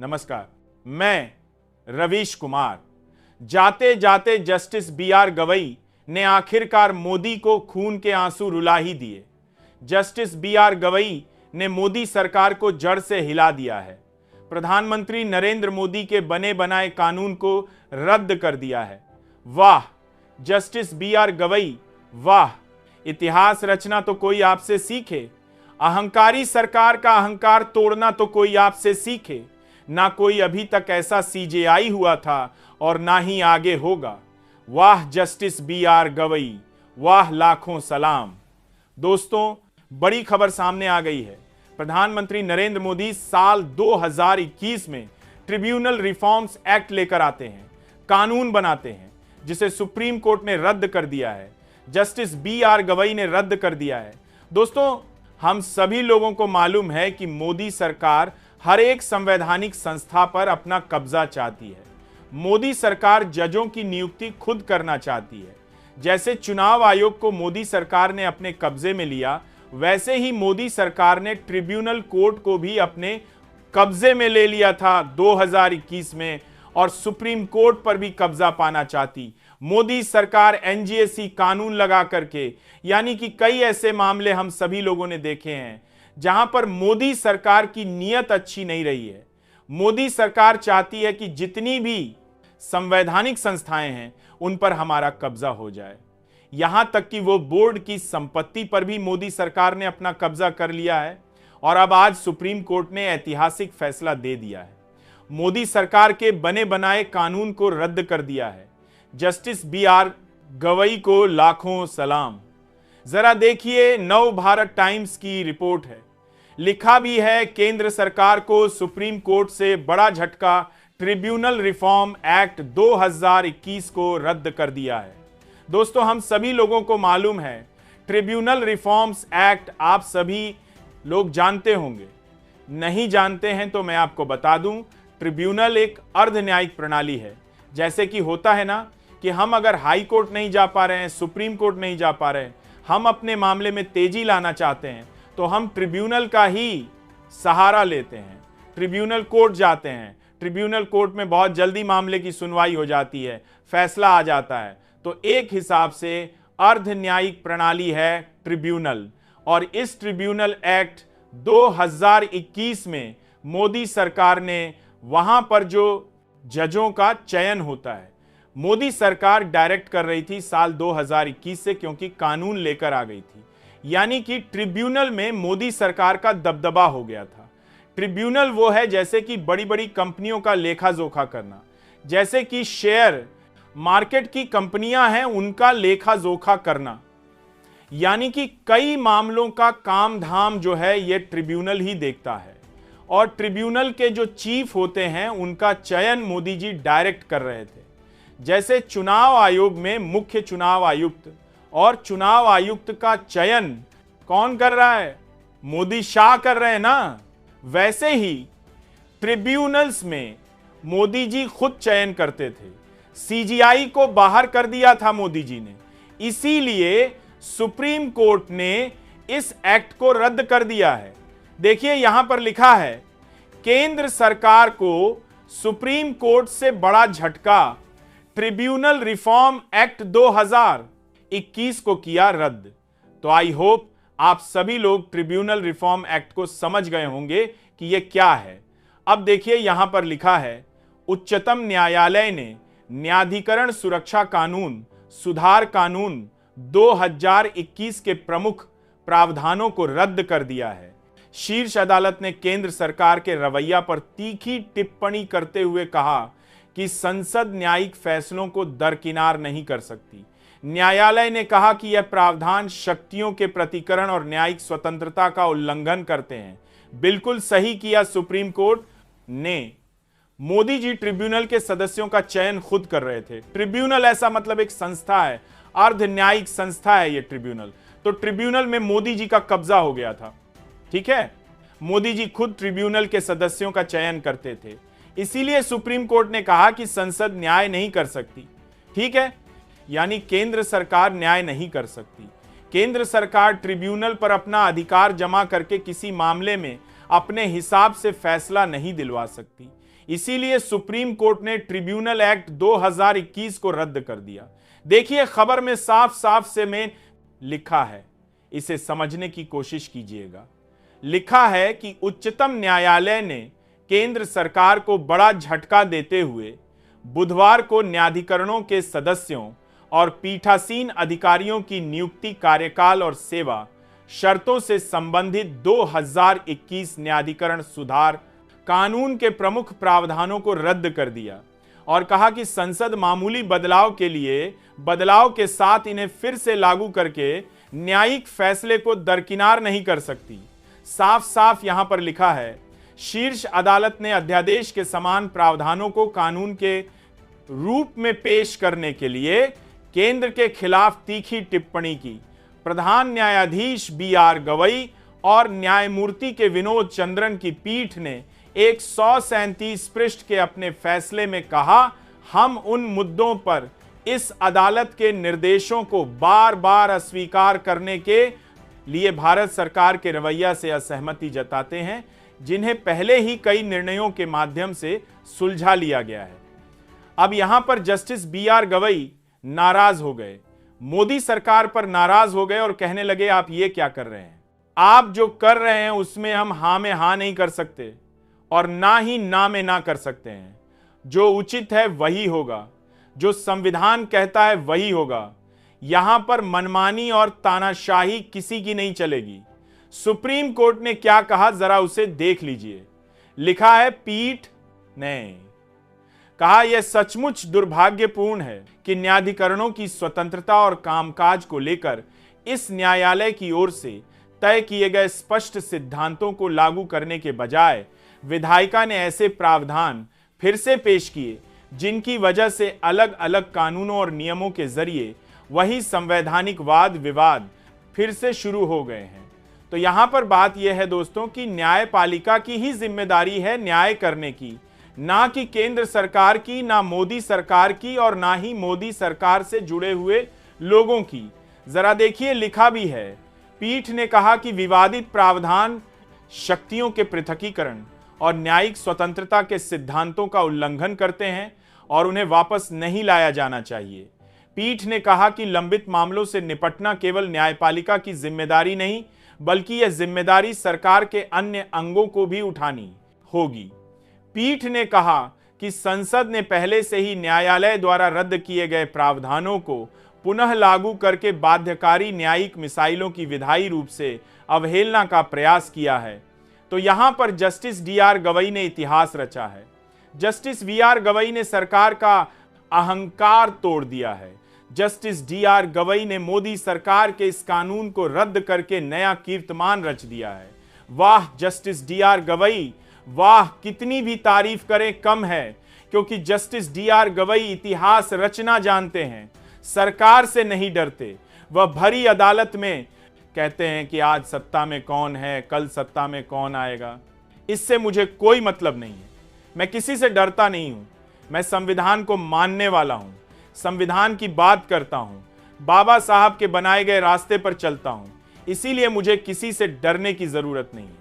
नमस्कार, मैं रवीश कुमार। जाते जाते जस्टिस बी.आर. गवई ने आखिरकार मोदी को खून के आंसू रुला ही दिए। Justice B R. गवई ने मोदी सरकार को जड़ से हिला दिया है। प्रधानमंत्री नरेंद्र मोदी के बने बनाए कानून को रद्द कर दिया है। वाह जस्टिस बी.आर. गवई, वाह! इतिहास रचना तो कोई आपसे सीखे, अहंकारी सरकार का अहंकार तोड़ना तो कोई आपसे सीखे। ना कोई अभी तक ऐसा सीजेआई हुआ था और ना ही आगे होगा। वाह जस्टिस बी.आर. गवई, वाह लाखों सलाम। दोस्तों, बड़ी खबर सामने आ गई है। प्रधानमंत्री नरेंद्र मोदी साल 2021 में ट्रिब्यूनल रिफॉर्म्स एक्ट लेकर आते हैं, कानून बनाते हैं, जिसे सुप्रीम कोर्ट ने रद्द कर दिया है। Justice B R. गवई ने रद्द कर दिया है। दोस्तों, हम सभी लोगों को मालूम है कि मोदी सरकार हर एक संवैधानिक संस्था पर अपना कब्जा चाहती है। मोदी सरकार जजों की नियुक्ति खुद करना चाहती है। जैसे चुनाव आयोग को मोदी सरकार ने अपने कब्जे में लिया, वैसे ही मोदी सरकार ने ट्रिब्यूनल कोर्ट को भी अपने कब्जे में ले लिया था 2021 में, और सुप्रीम कोर्ट पर भी कब्जा पाना चाहती। मोदी सरकार एनजीएसी कानून लगा करके, यानी कि कई ऐसे मामले हम सभी लोगों ने देखे हैं जहां पर मोदी सरकार की नीयत अच्छी नहीं रही है। मोदी सरकार चाहती है कि जितनी भी संवैधानिक संस्थाएं हैं उन पर हमारा कब्जा हो जाए। यहां तक कि वो बोर्ड की संपत्ति पर भी मोदी सरकार ने अपना कब्जा कर लिया है, और अब आज सुप्रीम कोर्ट ने ऐतिहासिक फैसला दे दिया है। मोदी सरकार के बने बनाए कानून को रद्द कर दिया है। Justice B R. गवई को लाखों सलाम। जरा देखिए, नव भारत टाइम्स की रिपोर्ट है। लिखा भी है, केंद्र सरकार को सुप्रीम कोर्ट से बड़ा झटका, ट्रिब्यूनल रिफॉर्म एक्ट 2021 को रद्द कर दिया है। दोस्तों, हम सभी लोगों को मालूम है, ट्रिब्यूनल रिफॉर्म्स एक्ट आप सभी लोग जानते होंगे। नहीं जानते हैं तो मैं आपको बता दूं, ट्रिब्यूनल एक अर्ध न्यायिक प्रणाली है। जैसे कि होता है ना कि हम अगर हाई कोर्ट नहीं जा पा रहे हैं, सुप्रीम कोर्ट नहीं जा पा रहे हैं, हम अपने मामले में तेजी लाना चाहते हैं, तो हम ट्रिब्यूनल का ही सहारा लेते हैं, ट्रिब्यूनल कोर्ट जाते हैं। ट्रिब्यूनल कोर्ट में बहुत जल्दी मामले की सुनवाई हो जाती है, फैसला आ जाता है। तो एक हिसाब से अर्ध न्यायिक प्रणाली है ट्रिब्यूनल। और इस ट्रिब्यूनल एक्ट 2021 में मोदी सरकार ने वहां पर जो जजों का चयन होता है, मोदी सरकार डायरेक्ट कर रही थी साल 2021 से, क्योंकि कानून लेकर आ गई थी। यानी कि ट्रिब्यूनल में मोदी सरकार का दबदबा हो गया था। ट्रिब्यूनल वो है जैसे कि बड़ी बड़ी कंपनियों का लेखा जोखा करना, जैसे कि शेयर मार्केट की कंपनियां हैं उनका लेखा जोखा करना। यानी कि कई मामलों का काम धाम जो है ये ट्रिब्यूनल ही देखता है, और ट्रिब्यूनल के जो चीफ होते हैं उनका चयन मोदी जी डायरेक्ट कर रहे थे। जैसे चुनाव आयोग में मुख्य चुनाव आयुक्त, और चुनाव आयुक्त का चयन कौन कर रहा है? मोदी शाह कर रहे हैं ना। वैसे ही ट्रिब्यूनल्स में मोदी जी खुद चयन करते थे। सीजीआई को बाहर कर दिया था मोदी जी ने, इसीलिए सुप्रीम कोर्ट ने इस एक्ट को रद्द कर दिया है। देखिए, यहां पर लिखा है, केंद्र सरकार को सुप्रीम कोर्ट से बड़ा झटका, ट्रिब्यूनल रिफॉर्म एक्ट 2021 को किया रद्द। तो आई होप आप सभी लोग ट्रिब्यूनल रिफॉर्म एक्ट को समझ गए होंगे कि यह क्या है। अब देखिए, यहां पर लिखा है, उच्चतम न्यायालय ने न्यायाधिकरण सुरक्षा कानून सुधार कानून 2021 के प्रमुख प्रावधानों को रद्द कर दिया है। शीर्ष अदालत ने केंद्र सरकार के रवैया पर तीखी टिप्पणी करते हुए कहा कि संसद न्यायिक फैसलों को दरकिनार नहीं कर सकती। न्यायालय ने कहा कि यह प्रावधान शक्तियों के प्रतिकरण और न्यायिक स्वतंत्रता का उल्लंघन करते हैं। बिल्कुल सही किया सुप्रीम कोर्ट ने। मोदी जी ट्रिब्यूनल के सदस्यों का चयन खुद कर रहे थे। ट्रिब्यूनल ऐसा मतलब एक संस्था है, अर्ध न्यायिक संस्था है ये ट्रिब्यूनल। तो ट्रिब्यूनल में मोदी जी का कब्जा हो गया था। ठीक है, मोदी जी खुद ट्रिब्यूनल के सदस्यों का चयन करते थे, इसीलिए सुप्रीम कोर्ट ने कहा कि संसद न्याय नहीं कर सकती। ठीक है, यानी केंद्र सरकार न्याय नहीं कर सकती। केंद्र सरकार ट्रिब्यूनल पर अपना अधिकार जमा करके किसी मामले में अपने हिसाब से फैसला नहीं दिलवा सकती। इसीलिए सुप्रीम कोर्ट ने ट्रिब्यूनल एक्ट 2021 को रद्द कर दिया। देखिए, खबर में साफ साफ से में लिखा है, इसे समझने की कोशिश कीजिएगा। लिखा है कि उच्चतम न्यायालय ने केंद्र सरकार को बड़ा झटका देते हुए बुधवार को न्यायाधिकरणों के सदस्यों और पीठासीन अधिकारियों की नियुक्ति, कार्यकाल और सेवा शर्तों से संबंधित 2021 न्यायाधिकरण सुधार कानून के प्रमुख प्रावधानों को रद्द कर दिया और कहा कि संसद मामूली बदलाव के लिए बदलाव के साथ इन्हें फिर से लागू करके न्यायिक फैसले को दरकिनार नहीं कर सकती। साफ साफ यहां पर लिखा है, शीर्ष अदालत ने अध्यादेश के समान प्रावधानों को कानून के रूप में पेश करने के लिए केंद्र के खिलाफ तीखी टिप्पणी की। प्रधान न्यायाधीश BR गवई और न्यायमूर्ति के विनोद चंद्रन की पीठ ने 137 पृष्ठ के अपने फैसले में कहा, हम उन मुद्दों पर इस अदालत के निर्देशों को बार बार अस्वीकार करने के लिए भारत सरकार के रवैया से असहमति जताते हैं, जिन्हें पहले ही कई निर्णयों के माध्यम से सुलझा लिया गया है। अब यहां पर जस्टिस BR गवई नाराज हो गए, मोदी सरकार पर नाराज हो गए और कहने लगे, आप ये क्या कर रहे हैं? आप जो कर रहे हैं उसमें हम हां में हां नहीं कर सकते और ना ही ना में ना कर सकते हैं। जो उचित है वही होगा, जो संविधान कहता है वही होगा। यहां पर मनमानी और तानाशाही किसी की नहीं चलेगी। सुप्रीम कोर्ट ने क्या कहा, जरा उसे देख लीजिए। लिखा है, पीठ ने कहा, यह सचमुच दुर्भाग्यपूर्ण है कि न्यायाधिकरणों की स्वतंत्रता और कामकाज को लेकर इस न्यायालय की ओर से तय किए गए स्पष्ट सिद्धांतों को लागू करने के बजाय विधायिका ने ऐसे प्रावधान फिर से पेश किए जिनकी वजह से अलग अलग कानूनों और नियमों के जरिए वही संवैधानिक वाद विवाद फिर से शुरू हो गए हैं। तो यहां पर बात यह है दोस्तों कि न्यायपालिका की ही जिम्मेदारी है न्याय करने की, ना कि केंद्र सरकार की, ना मोदी सरकार की और ना ही मोदी सरकार से जुड़े हुए लोगों की। जरा देखिए, लिखा भी है, पीठ ने कहा कि विवादित प्रावधान शक्तियों के पृथकीकरण और न्यायिक स्वतंत्रता के सिद्धांतों का उल्लंघन करते हैं और उन्हें वापस नहीं लाया जाना चाहिए। पीठ ने कहा कि लंबित मामलों से निपटना केवल न्यायपालिका की जिम्मेदारी नहीं, बल्कि यह जिम्मेदारी सरकार के अन्य अंगों को भी उठानी होगी। पीठ ने कहा कि संसद ने पहले से ही न्यायालय द्वारा रद्द किए गए प्रावधानों को पुनः लागू करके बाध्यकारी न्यायिक मिसाइलों की विधायी रूप से अवहेलना का प्रयास किया है। तो यहां पर जस्टिस DR गवई ने इतिहास रचा है। जस्टिस VR गवई ने सरकार का अहंकार तोड़ दिया है। जस्टिस DR गवई ने मोदी सरकार के इस कानून को रद्द करके नया कीर्तिमान रच दिया है। वाह जस्टिस DR गवई, वाह, कितनी भी तारीफ करें कम है, क्योंकि जस्टिस DR गवई इतिहास रचना जानते हैं, सरकार से नहीं डरते। वह भरी अदालत में कहते हैं कि आज सत्ता में कौन है, कल सत्ता में कौन आएगा, इससे मुझे कोई मतलब नहीं है। मैं किसी से डरता नहीं हूं, मैं संविधान को मानने वाला हूं, संविधान की बात करता हूं, बाबा साहब के बनाए गए रास्ते पर चलता हूं, इसीलिए मुझे किसी से डरने की जरूरत नहीं है।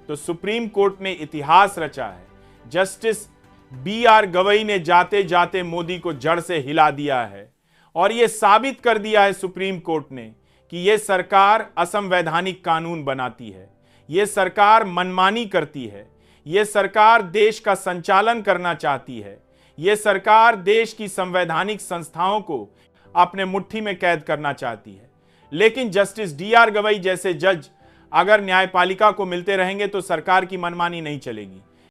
तो सुप्रीम कोर्ट ने इतिहास रचा है। जस्टिस BR गवई ने जाते जाते मोदी को जड़ से हिला दिया है और यह साबित कर दिया है सुप्रीम कोर्ट ने कि यह सरकार असंवैधानिक कानून बनाती है, यह सरकार मनमानी करती है, यह सरकार देश का संचालन करना चाहती है, यह सरकार देश की संवैधानिक संस्थाओं को अपने मुट्ठी में कैद करना चाहती है। लेकिन जस्टिस DR गवई जैसे जज अगर न्यायपालिका को मिलते रहेंगे तो सरकार की मनमानी नहीं चलेगी।